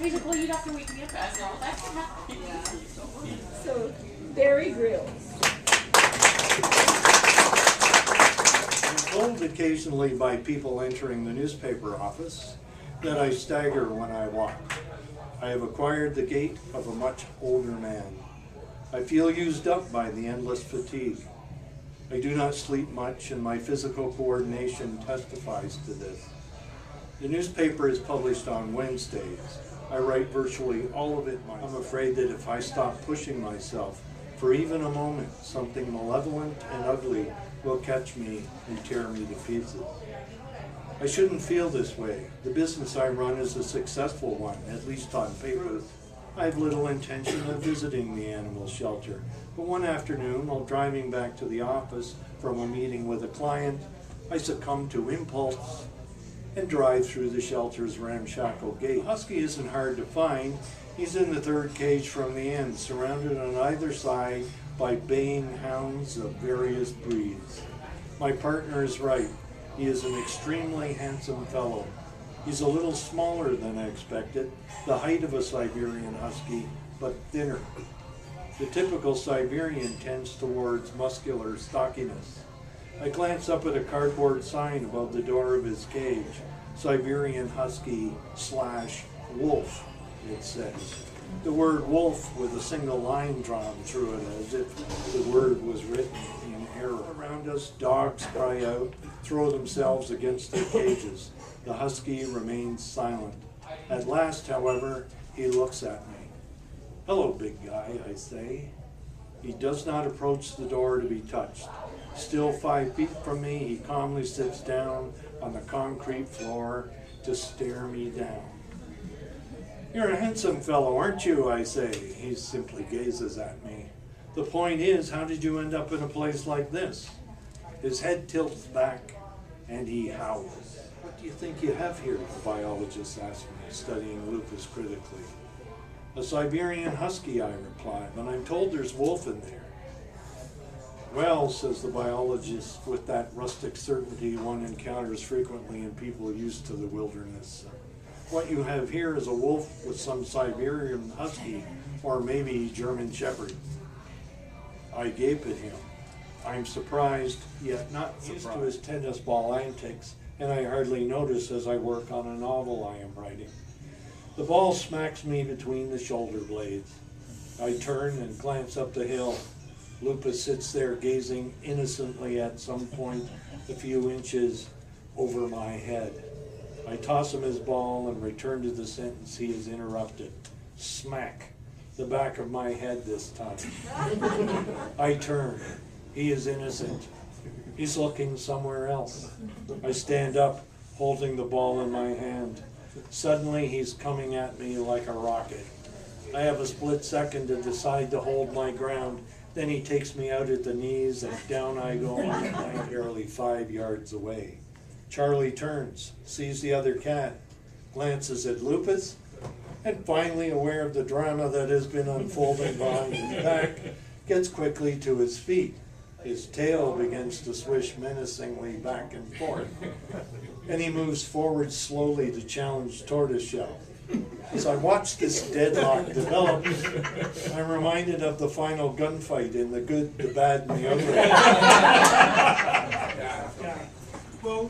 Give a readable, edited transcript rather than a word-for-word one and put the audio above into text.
He's like, well, you'd have to wake me up. I said, well, that's not. Yeah. So, Barry Grills. I'm told occasionally by people entering the newspaper office that I stagger when I walk. I have acquired the gait of a much older man. I feel used up by the endless fatigue. I do not sleep much, and my physical coordination testifies to this. The newspaper is published on Wednesdays. I write virtually all of it myself. I'm afraid that if I stop pushing myself for even a moment, something malevolent and ugly will catch me and tear me to pieces. I shouldn't feel this way. The business I run is a successful one, at least on paper. I have little intention of visiting the animal shelter, but one afternoon, while driving back to the office from a meeting with a client, I succumbed to impulse and drive through the shelter's ramshackle gate. The husky isn't hard to find. He's in the third cage from the end, surrounded on either side by baying hounds of various breeds. My partner is right. He is an extremely handsome fellow. He's a little smaller than I expected, the height of a Siberian husky, but thinner. The typical Siberian tends towards muscular stockiness. I glance up at a cardboard sign above the door of his cage. Siberian husky / wolf, it says. The word wolf with a single line drawn through it as if the word was written in error. Around us, dogs cry out, throw themselves against their cages. The husky remains silent. At last, however, he looks at me. "Hello, big guy," I say. He does not approach the door to be touched. Still 5 feet from me, he calmly sits down on the concrete floor to stare me down. "You're a handsome fellow, aren't you?" I say. He simply gazes at me. "The point is, how did you end up in a place like this?" His head tilts back and he howls. "What do you think you have here?" the biologist asks me, studying lupus critically. "A Siberian husky," I reply, "but I'm told there's wolf in there." "Well," says the biologist, with that rustic certainty one encounters frequently in people used to the wilderness, "what you have here is a wolf with some Siberian husky, or maybe German shepherd." I gape at him. I'm surprised, yet not surprised. Used to his tennis ball antics, and I hardly notice as I work on a novel I am writing. The ball smacks me between the shoulder blades. I turn and glance up the hill. Lupus sits there gazing innocently at some point a few inches over my head. I toss him his ball and return to the sentence he has interrupted. Smack. The back of my head this time. I turn. He is innocent. He's looking somewhere else. I stand up, holding the ball in my hand. Suddenly he's coming at me like a rocket. I have a split second to decide to hold my ground. Then he takes me out at the knees and down I go on the plank barely 5 yards away. Charlie turns, sees the other cat, glances at Lupus, and finally, aware of the drama that has been unfolding behind his back, gets quickly to his feet. His tail begins to swish menacingly back and forth, and he moves forward slowly to challenge Tortoiseshell. As I watch this deadlock develop, I'm reminded of the final gunfight in The Good, the Bad, and the Ugly. Well,